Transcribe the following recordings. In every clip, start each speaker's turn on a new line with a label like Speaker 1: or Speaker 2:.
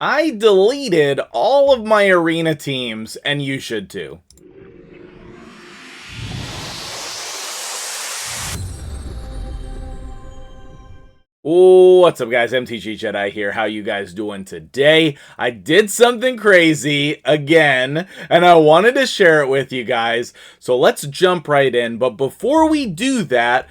Speaker 1: I deleted all of my arena teams, and you should too. What's up, guys? MtgJedi here. How you guys doing today? I did something crazy again, and I wanted to share it with you guys. So let's jump right in. But before we do that,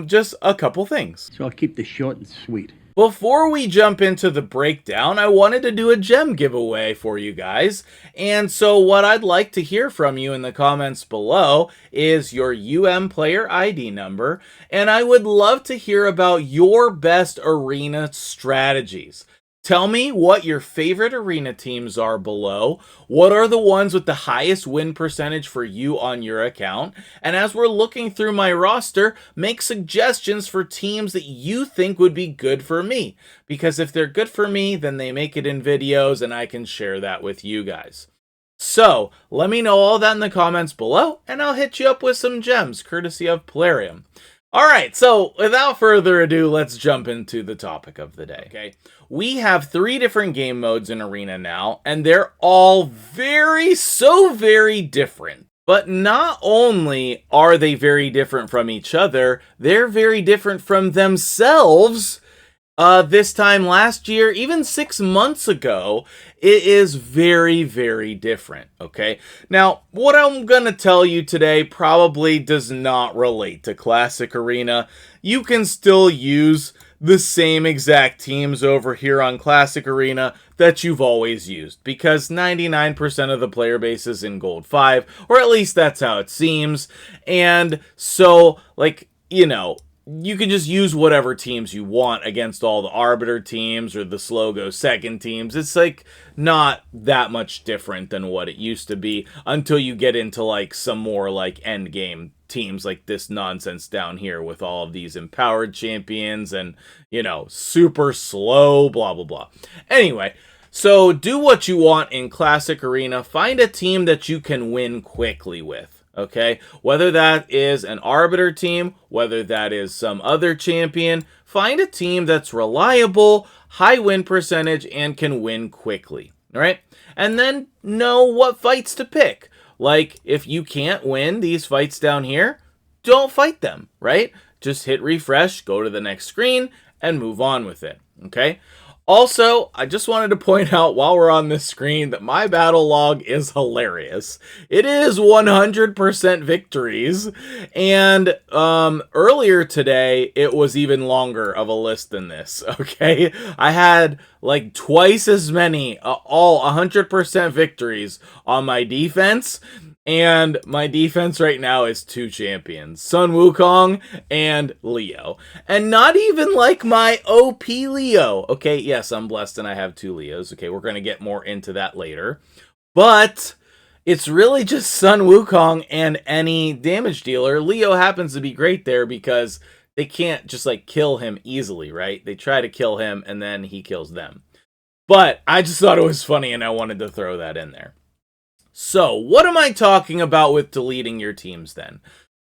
Speaker 1: just a couple things.
Speaker 2: So I'll keep this short and sweet.
Speaker 1: Before we jump into the breakdown, I wanted to do a gem giveaway for you guys. And so what I'd like to hear from you in the comments below is your player ID number. And I would love to hear about your best arena strategies. Tell me what your favorite arena teams are below. What are the ones with the highest win percentage for you on your account? And as we're looking through my roster, make suggestions for teams that you think would be good for me. Because if they're good for me, then they make it in videos and I can share that with you guys. So, let me know all that in the comments below, and I'll hit you up with some gems, courtesy of Plarium. Alright, so without further ado, let's jump into the topic of the day, okay? We have 3 different game modes in Arena now, and they're all so very different. But not only are they very different from each other, they're very different from themselves. This time last year, even 6 months ago, it is very, very different, okay? Now, what I'm going to tell you today probably does not relate to Classic Arena. You can still use the same exact teams over here on Classic Arena that you've always used, because 99% of the player base is in Gold 5, or at least that's how it seems, and so, like, you know, you can just use whatever teams you want against all the Arbiter teams or the Slow Go Second teams. It's like not that much different than what it used to be until you get into like some more like end game teams like this nonsense down here with all of these empowered champions and, you know, super slow, blah, blah, blah. Anyway, so do what you want in Classic Arena. Find a team that you can win quickly with. Okay, whether that is an Arbiter team, whether that is some other champion, find a team that's reliable, high win percentage, and can win quickly. All right, and then know what fights to pick. Like, if you can't win these fights down here, don't fight them, right? Just hit refresh, go to the next screen, and move on with it, okay? Also, I just wanted to point out while we're on this screen that my battle log is hilarious. It is 100% victories, and earlier today it was even longer of a list than this, okay? I had like twice as many, all 100% victories on my defense. And my defense right now is 2 champions, Sun Wukong and Leo. And not even like my OP Leo. Okay, yes, I'm blessed and I have 2 Leos. Okay, we're going to get more into that later. But it's really just Sun Wukong and any damage dealer. Leo happens to be great there because they can't just like kill him easily, right? They try to kill him and then he kills them. But I just thought it was funny and I wanted to throw that in there. So, what am I talking about with deleting your teams then?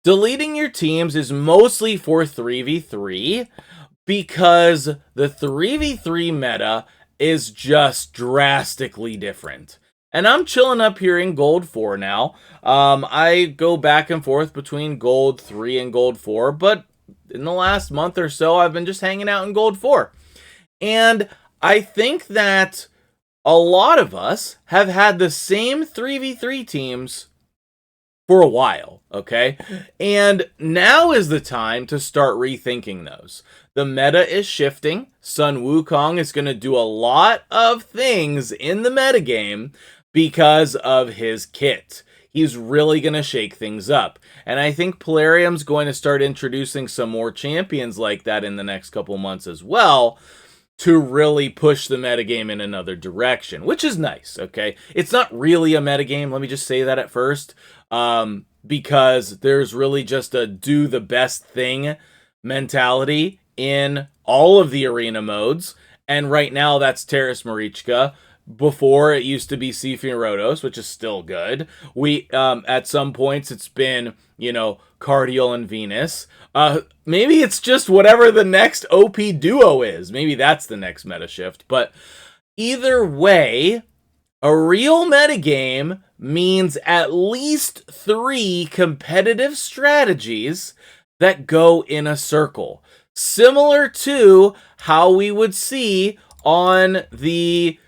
Speaker 1: Deleting your teams is mostly for 3v3 because the 3v3 meta is just drastically different. And I'm chilling up here in Gold 4 now. I go back and forth between Gold 3 and Gold 4, but in the last month or so, I've been just hanging out in Gold 4. And I think that a lot of us have had the same 3v3 teams for a while, okay? And now is the time to start rethinking those. The meta is shifting. Sun Wukong is going to do a lot of things in the metagame because of his kit. He's really going to shake things up. And I think Plarium's going to start introducing some more champions like that in the next couple months as well, to really push the metagame in another direction, which is nice, okay? It's not really a metagame, let me just say that at first, because there's really just a do the best thing mentality in all of the arena modes, and right now that's Terrace Marichka. Before, it used to be Sifi and Rotos, which is still good. At some points, it's been, you know, Cardial and Venus. Maybe it's just whatever the next OP duo is. Maybe that's the next meta shift. But Either way, a real metagame means at least 3 competitive strategies that go in a circle. Similar to how we would see on the,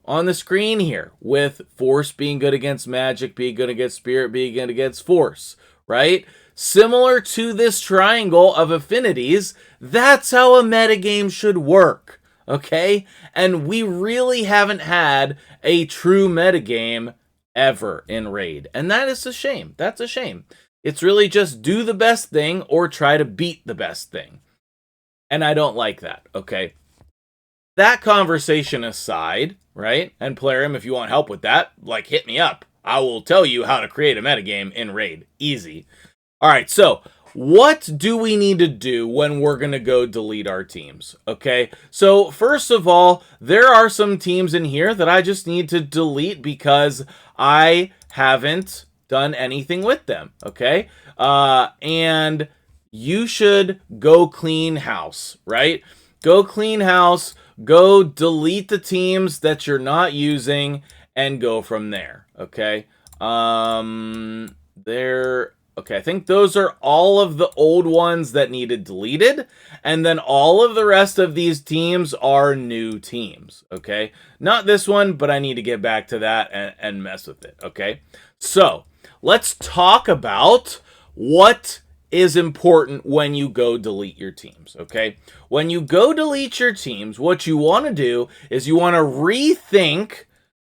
Speaker 1: on the screen here, with Force being good against Magic, being good against Spirit, being good against Force, right? Similar to this triangle of affinities, that's how a metagame should work, okay? And we really haven't had a true metagame ever in Raid, and that is a shame. That's a shame. It's really just do the best thing or try to beat the best thing. And I don't like that, okay? That conversation aside, right? And Plarium, if you want help with that, like, hit me up. I will tell you how to create a metagame in Raid. Easy. All right, so what do we need to do when we're going to go delete our teams? Okay, so first of all, there are some teams in here that I just need to delete because I haven't done anything with them, okay? And you should go clean house, right? Go clean house, go delete the teams that you're not using, and go from there, okay? Okay, I think those are all of the old ones that needed deleted, and then all of the rest of these teams are new teams, okay? Not this one, but I need to get back to that and mess with it, okay? So, let's talk about what is important when you go delete your teams, okay? When you go delete your teams, what you want to do is you want to rethink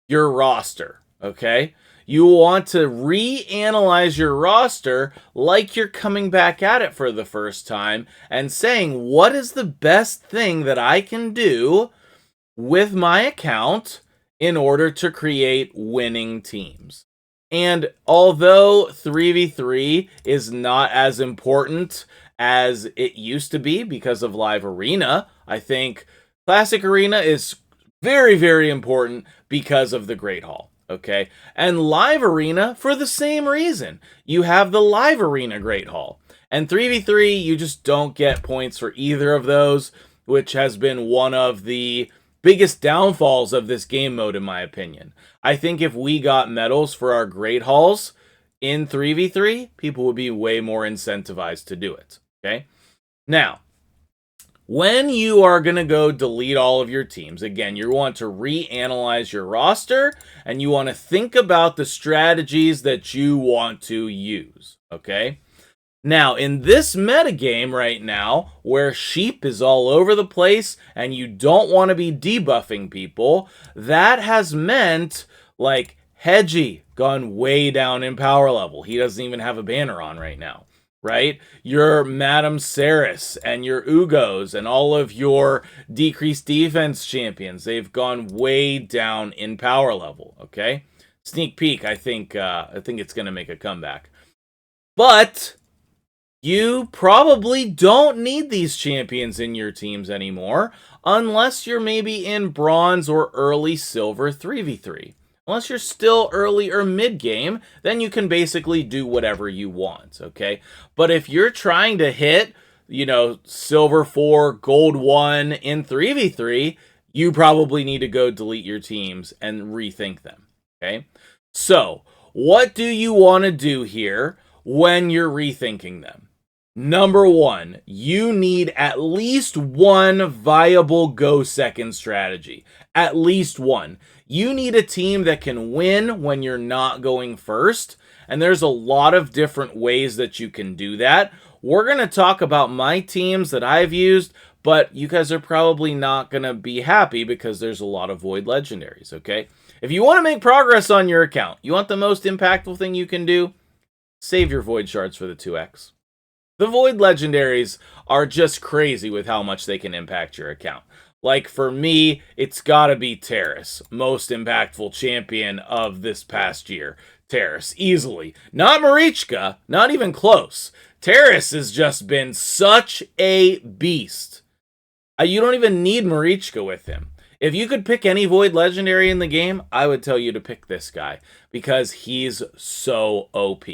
Speaker 1: your roster, okay? You want to reanalyze your roster like you're coming back at it for the first time and saying, what is the best thing that I can do with my account in order to create winning teams? And although 3v3 is not as important as it used to be because of Live Arena, I think Classic Arena is very, very important because of the Great Hall. Okay, and Live Arena for the same reason. You have the Live Arena Great Hall. And 3v3, you just don't get points for either of those, which has been one of the biggest downfalls of this game mode, in my opinion. I think if we got medals for our Great Halls in 3v3, people would be way more incentivized to do it. Okay, now, when you are going to go delete all of your teams, again, you want to reanalyze your roster, and you want to think about the strategies that you want to use, okay? Now, in this metagame right now, where Sheep is all over the place, and you don't want to be debuffing people, that has meant, like, Hedgie gone way down in power level. He doesn't even have a banner on right now. Right? Your Madam Terrace and your Ugos and all of your decreased defense champions, they've gone way down in power level, okay? Sneak peek, I think it's going to make a comeback. But you probably don't need these champions in your teams anymore unless you're maybe in bronze or early silver 3v3. Unless you're still early or mid-game, then you can basically do whatever you want, okay? But if you're trying to hit, silver 4, gold 1 in 3v3, you probably need to go delete your teams and rethink them, okay? So, what do you want to do here when you're rethinking them? Number 1, you need at least one viable go second strategy. At least one. You need a team that can win when you're not going first, and there's a lot of different ways that you can do that. We're going to talk about my teams that I've used, but you guys are probably not going to be happy because there's a lot of Void Legendaries, okay? If you want to make progress on your account, you want the most impactful thing you can do, save your Void Shards for the 2x. The Void Legendaries are just crazy with how much they can impact your account. Like, for me, it's gotta be Terrace. Most impactful champion of this past year. Terrace, easily. Not Marichka, not even close. Terrace has just been such a beast. You don't even need Marichka with him. If you could pick any Void Legendary in the game, I would tell you to pick this guy. Because he's so OP.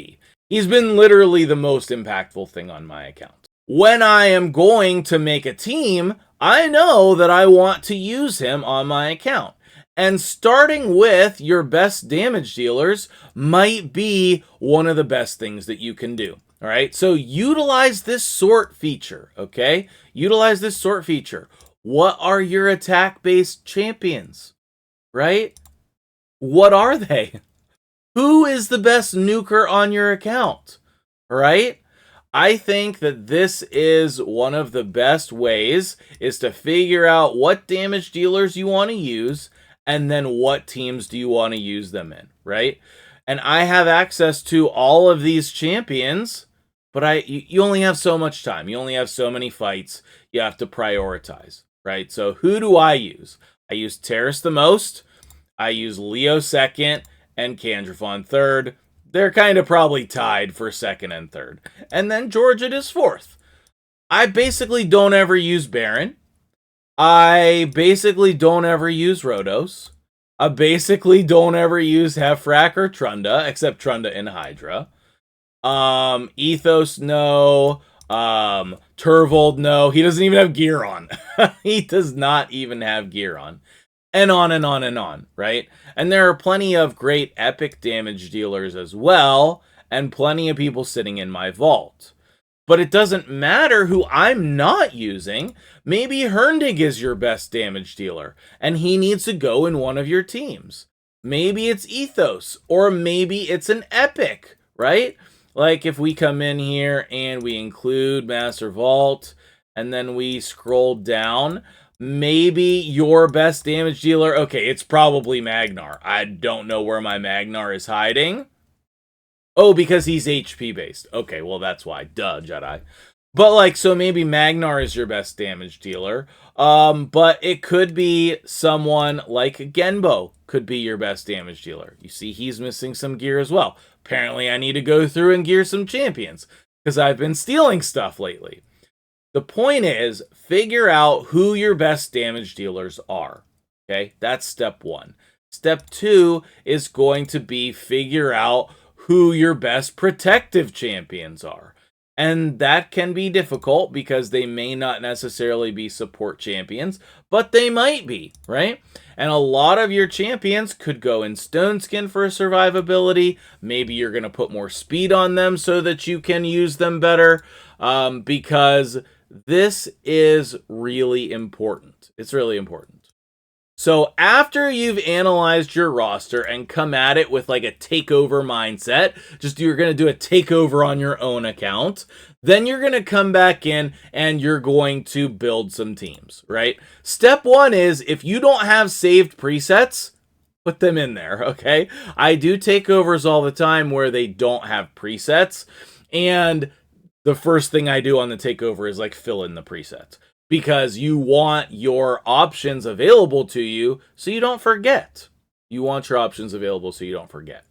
Speaker 1: He's been literally the most impactful thing on my account. When I am going to make a team, I know that I want to use him on my account. And starting with your best damage dealers might be one of the best things that you can do. All right, so utilize this sort feature, okay? Utilize this sort feature. What are your attack-based champions, right? What are they? Who is the best nuker on your account, right? I think that this is one of the best ways is to figure out what damage dealers you want to use and then what teams do you want to use them in, right? And I have access to all of these champions, but you only have so much time. You only have so many fights. You have to prioritize, right? So who do I use? I use Terrace the most. I use Leo second and Candrafon third. They're kind of probably tied for second and third. And then Georgid is fourth. I basically don't ever use Baron. I basically don't ever use Rhodos. I basically don't ever use Hefrak or Trunda, except Trunda and Hydra. Ethos, no. Turvold, no. He doesn't even have gear on. He does not even have gear on. And on and on and on, right? And there are plenty of great epic damage dealers as well, and plenty of people sitting in my vault. But it doesn't matter who I'm not using. Maybe Herndig is your best damage dealer, and he needs to go in one of your teams. Maybe it's Ethos, or maybe it's an epic, right? Like if we come in here and we include Master Vault, and then we scroll down, maybe your best damage dealer, okay, it's probably Magnar. I don't know where my Magnar is hiding. Oh, because he's HP based. Okay, well that's why. Duh, Jedi. But like, so maybe Magnar is your best damage dealer. But it could be someone like Genbo could be your best damage dealer. You see, he's missing some gear as well. Apparently, I need to go through and gear some champions because I've been stealing stuff lately. The point is, figure out who your best damage dealers are. Okay, that's step one. Step two is going to be figure out who your best protective champions are. And that can be difficult because they may not necessarily be support champions, but they might be, right? And a lot of your champions could go in Stone Skin for survivability. Maybe you're going to put more speed on them so that you can use them better, because this is really important. It's really important. So after you've analyzed your roster and come at it with like a takeover mindset, just you're going to do a takeover on your own account, then you're going to come back in and you're going to build some teams, right? Step one is if you don't have saved presets, put them in there, okay? I do takeovers all the time where they don't have presets, and the first thing I do on the takeover is like fill in the presets. Because you want your options available to you so you don't forget. You want your options available so you don't forget.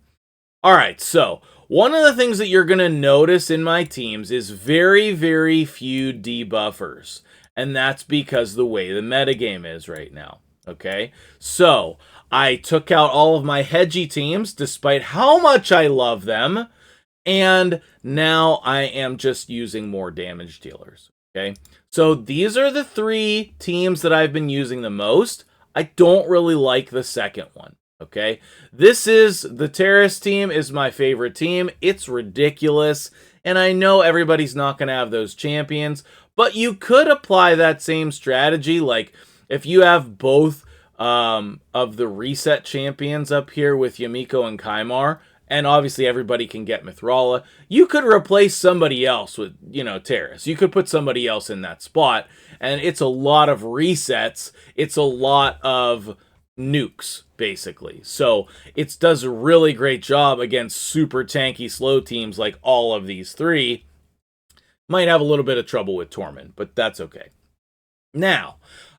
Speaker 1: All right, so one of the things that you're going to notice in my teams is very, very few debuffers. And that's because the way the metagame is right now. Okay, so I took out all of my hedgy teams despite how much I love them. And now I am just using more damage dealers. Okay, so these are the three teams that I've been using the most. I don't really like the second one, okay? This is, the Terrace team is my favorite team. It's ridiculous, and I know everybody's not going to have those champions, but you could apply that same strategy, like if you have both of the reset champions up here with Yamiko and Kaimar, and obviously everybody can get Mithrala, you could replace somebody else with, Terrace. You could put somebody else in that spot, and it's a lot of resets. It's a lot of nukes, basically. So it does a really great job against super tanky, slow teams like all of these three. Might have a little bit of trouble with Tormund, but that's okay. Now,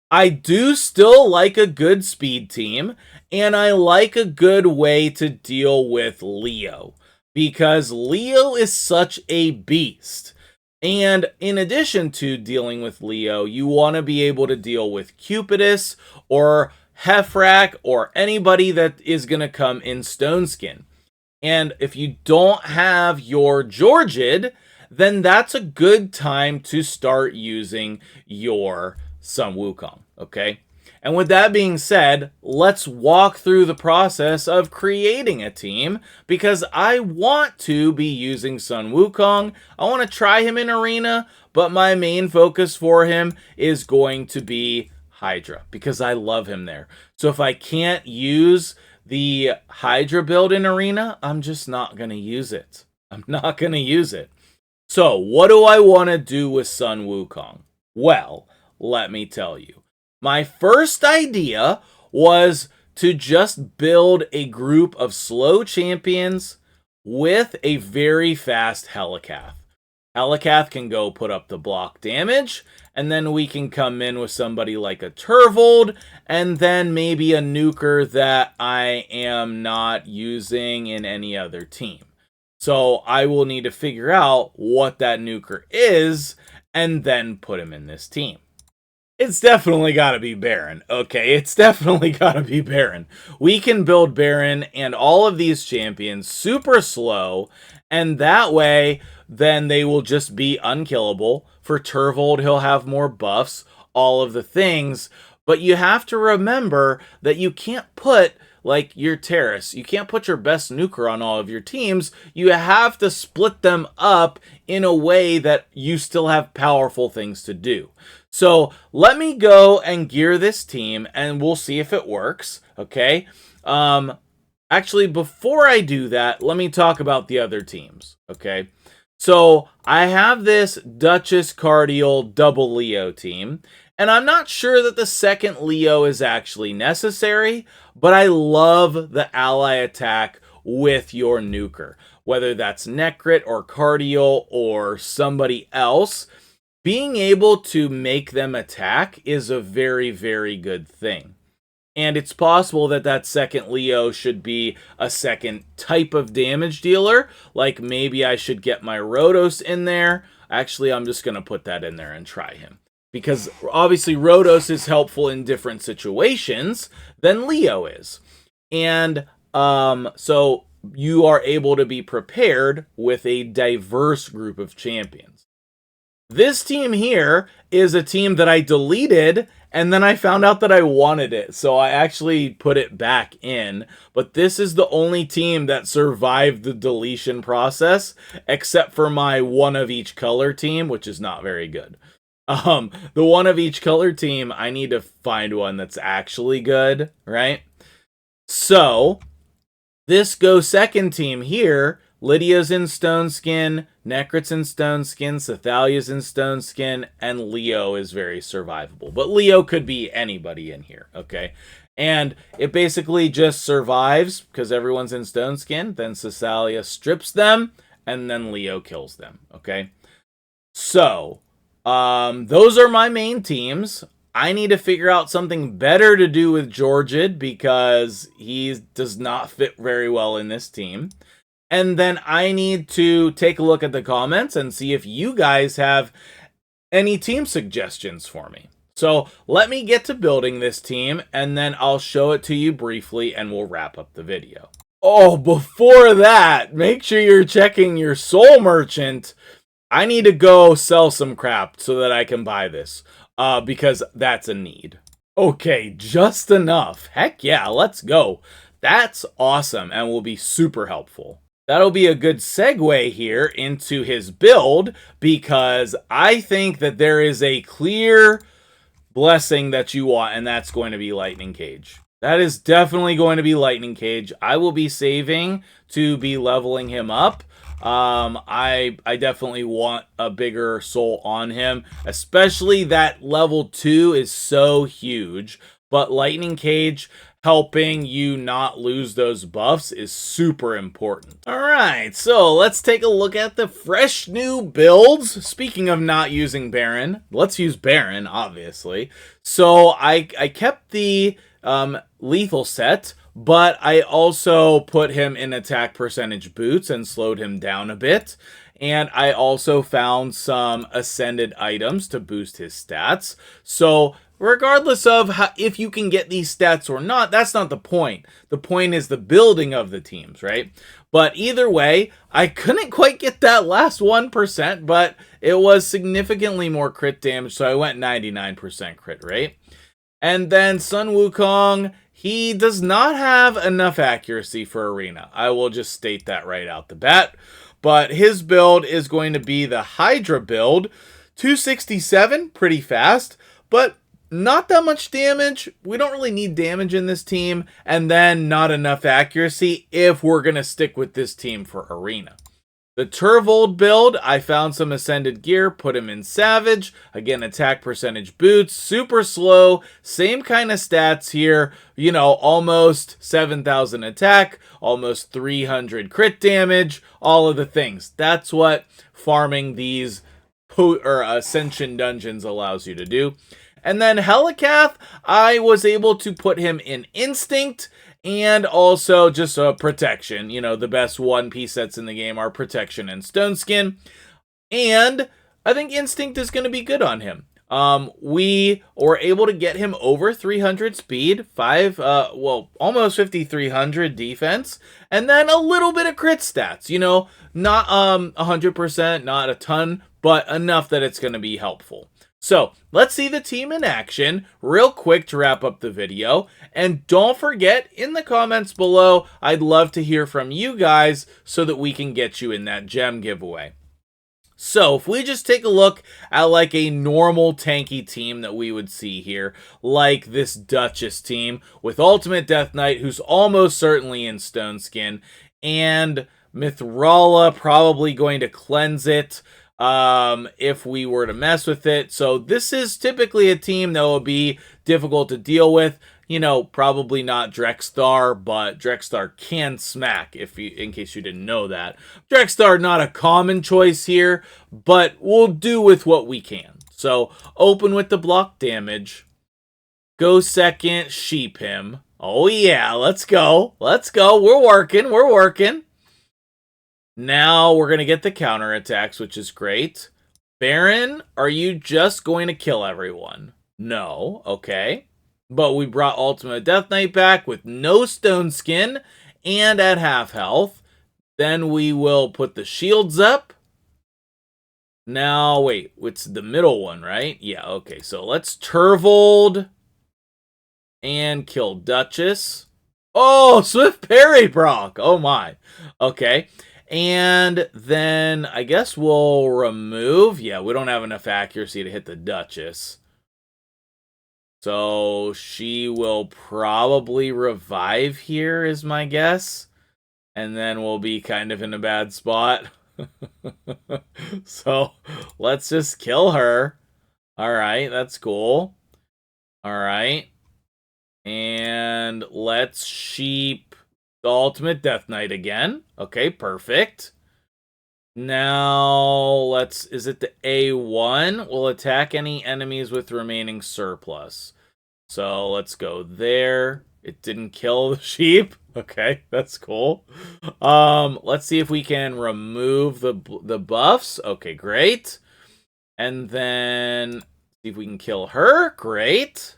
Speaker 1: I do still like a good speed team, and I like a good way to deal with Leo, because Leo is such a beast. And in addition to dealing with Leo, you want to be able to deal with Cupidus or Hefrak or anybody that is going to come in Stone Skin. And if you don't have your Georgid, then that's a good time to start using your Sun Wukong, okay? And with that being said, let's walk through the process of creating a team, because I want to be using Sun Wukong. I want to try him in Arena, but my main focus for him is going to be Hydra, because I love him there. So if I can't use the Hydra build in Arena, I'm just not going to use it. I'm not going to use it. So what do I want to do with Sun Wukong? Well, let me tell you. My first idea was to just build a group of slow champions with a very fast Helicath. Helicath can go put up the block damage, and then we can come in with somebody like a Turvold, and then maybe a nuker that I am not using in any other team. So I will need to figure out what that nuker is, and then put him in this team. It's definitely got to be Baron, okay? It's definitely got to be Baron. We can build Baron and all of these champions super slow, and that way, then they will just be unkillable. For Turvold, he'll have more buffs, all of the things, but you have to remember that you can't put, like, your Terrace, you can't put your best nuker on all of your teams. You have to split them up in a way that you still have powerful things to do. So let me go and gear this team, and we'll see if it works, okay? Actually, before I do that, let me talk about the other teams, okay? So I have this Duchess Cardial double Leo team, and I'm not sure that the second Leo is actually necessary, but I love the ally attack with your nuker. Whether that's Necrit or Cardial or somebody else, being able to make them attack is a very, very good thing. And it's possible that that second Leo should be a second type of damage dealer. Like maybe I should get my Rhodos in there. Actually, I'm just going to put that in there and try him. Because obviously Rhodos is helpful in different situations than Leo is. And so you are able to be prepared with a diverse group of champions. This team here is a team that I deleted, and then I found out that I wanted it, so I actually put it back in. But this is the only team that survived the deletion process, except for my one of each color team, which is not very good. The one of each color team, I need to find one that's actually good, right? So, this Go Second team here, Lydia's in Stone Skin, Necrit's in Stone Skin, Cythalia's in Stone Skin, and Leo is very survivable. But Leo could be anybody in here, okay? And it basically just survives because everyone's in Stone Skin, then Cythalia strips them, and then Leo kills them, okay? So, those are my main teams. I need to figure out something better to do with Georgid because he does not fit very well in this team. And then I need to take a look at the comments and see if you guys have any team suggestions for me. So let me get to building this team, and then I'll show it to you briefly, and we'll wrap up the video. Oh, before that, make sure you're checking your soul merchant. I need to go sell some crap so that I can buy this, because that's a need. Okay, just enough. Heck yeah, let's go. That's awesome and will be super helpful. That'll be a good segue here into his build, because I think that there is a clear blessing that you want, and that's going to be Lightning Cage. That is definitely going to be Lightning Cage. I will be saving to be leveling him up. I definitely want a bigger soul on him, especially that level 2 is so huge, but Lightning Cage helping you not lose those buffs is super important. Alright, so let's take a look at the fresh new builds. Speaking of not using Baron, let's use Baron, obviously. So I kept the lethal set, but I also put him in attack percentage boots and slowed him down a bit. And I also found some ascended items to boost his stats. So regardless of if you can get these stats or not, that's not the point. The point is the building of the teams, right? But either way, I couldn't quite get that last 1%, but it was significantly more crit damage, so I went 99% crit rate. And then Sun Wukong, he does not have enough accuracy for Arena. I will just state that right out the bat. But his build is going to be the Hydra build. 267, pretty fast, but not that much damage. We don't really need damage in this team, and then not enough accuracy if we're going to stick with this team for Arena. The Terrace build, I found some Ascended gear, put him in Savage. Again, attack percentage boots, super slow, same kind of stats here. You know, almost 7,000 attack, almost 300 crit damage, all of the things. That's what farming these Ascension dungeons allows you to do. And then Helicath, I was able to put him in Instinct and also just a Protection. You know, the best One Piece sets in the game are Protection and Stone Skin. And I think Instinct is going to be good on him. We were able to get him over 300 speed, almost 5,300 defense, and then a little bit of crit stats. You know, not 100%, not a ton, but enough that it's going to be helpful. So let's see the team in action real quick to wrap up the video. And don't forget, in the comments below, I'd love to hear from you guys so that we can get you in that gem giveaway. So if we just take a look at like a normal tanky team that we would see here, like this Duchess team with Ultimate Death Knight, who's almost certainly in Stone Skin, and Mithrala probably going to cleanse it if we were to mess with it. So this is typically a team that will be difficult to deal with. You know, probably not Dragstar, but Dragstar can smack, in case you didn't know that. Dragstar, not a common choice here, but we'll do with what we can. So, open with the block damage. Go second, sheep him. Oh yeah, let's go. Let's go. We're working. Now we're going to get the counterattacks, which is great. Baron, are you just going to kill everyone? No. Okay. But we brought Ultimate Death Knight back with no Stone Skin and at half health. Then we will put the shields up. Now, wait, it's the middle one, right? Yeah, okay. So let's Tervold and kill Duchess. Oh, Swift Parry Brock. Oh my. Okay. And then I guess we'll remove. Yeah, we don't have enough accuracy to hit the Duchess. So she will probably revive here is my guess. And then we'll be kind of in a bad spot. So let's just kill her. All right, that's cool. All right. And let's sheep the Ultimate Death Knight again. Okay, perfect. Now, is it the A1? We'll attack any enemies with remaining surplus. So, let's go there. It didn't kill the sheep. Okay, that's cool. Let's see if we can remove the buffs. Okay, great. And then, see if we can kill her. Great.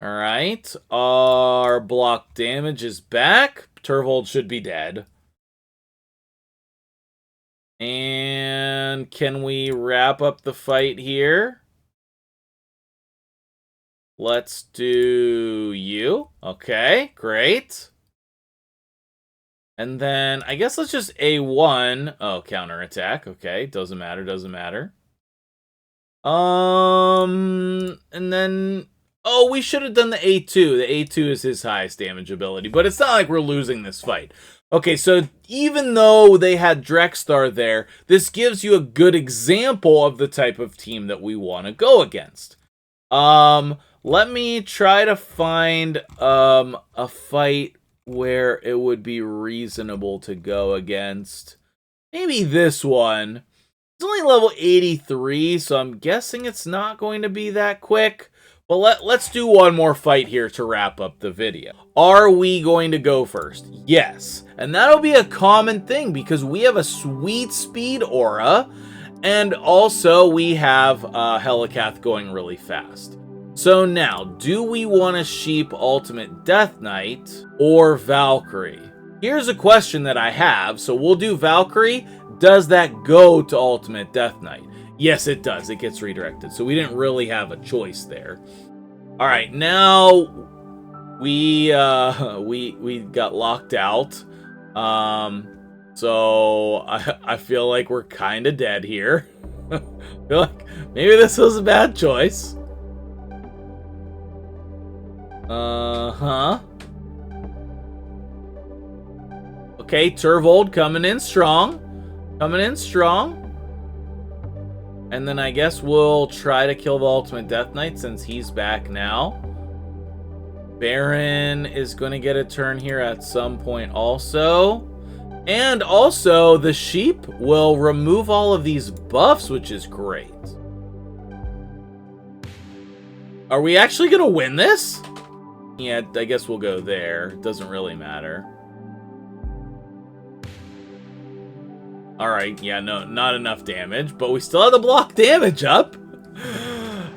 Speaker 1: Alright. Our block damage is back. Tervold should be dead. And can we wrap up the fight here? Let's do you. Okay, great. And then I guess let's just A1. Oh, counterattack. Okay, doesn't matter. And then oh, we should have done the A2. The A2 is his highest damage ability, but it's not like we're losing this fight. Okay, so even though they had Dragstar there, this gives you a good example of the type of team that we want to go against. Let me try to find a fight where it would be reasonable to go against. Maybe this one. It's only level 83, so I'm guessing it's not going to be that quick. But let's do one more fight here to wrap up the video. Are we going to go first? Yes. And that'll be a common thing because we have a sweet speed aura. And also, we have Helicath going really fast. So now, do we want to sheep Ultimate Death Knight or Valkyrie? Here's a question that I have. So we'll do Valkyrie. Does that go to Ultimate Death Knight? Yes, it does. It gets redirected. So we didn't really have a choice there. All right, now we got locked out. So I feel like we're kind of dead here. I feel like maybe this was a bad choice. Okay, Tervold coming in strong. Coming in strong. And then I guess we'll try to kill the Ultimate Death Knight since he's back now. Baron is going to get a turn here at some point also. And also, the sheep will remove all of these buffs, which is great. Are we actually going to win this? Yeah, I guess we'll go there. It doesn't really matter. Alright, yeah, no, not enough damage, but we still have the block damage up.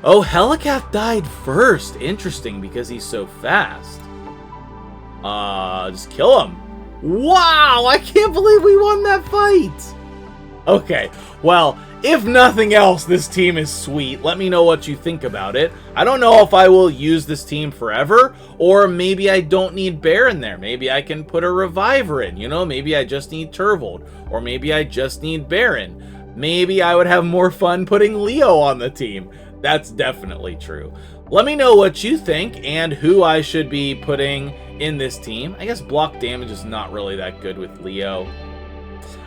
Speaker 1: Oh, Helicath died first. Interesting, because he's so fast. Just kill him. Wow, I can't believe we won that fight. Okay, well, if nothing else, this team is sweet. Let me know what you think about it. I don't know if I will use this team forever, or maybe I don't need Baron there. Maybe I can put a Reviver in, you know? Maybe I just need Tervold, or maybe I just need Baron. Maybe I would have more fun putting Leo on the team. That's definitely true. Let me know what you think and who I should be putting in this team. I guess block damage is not really that good with Leo.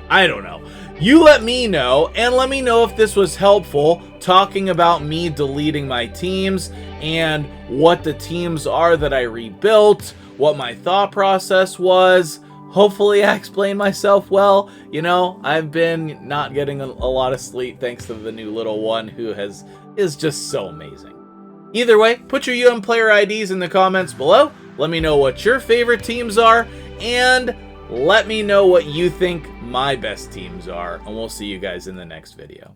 Speaker 1: I don't know. You let me know, and let me know if this was helpful, talking about me deleting my teams, and what the teams are that I rebuilt, what my thought process was. Hopefully I explained myself well. You know, I've been not getting a lot of sleep thanks to the new little one who is just so amazing. Either way, put your player IDs in the comments below. Let me know what your favorite teams are, and let me know what you think my best teams are, and we'll see you guys in the next video.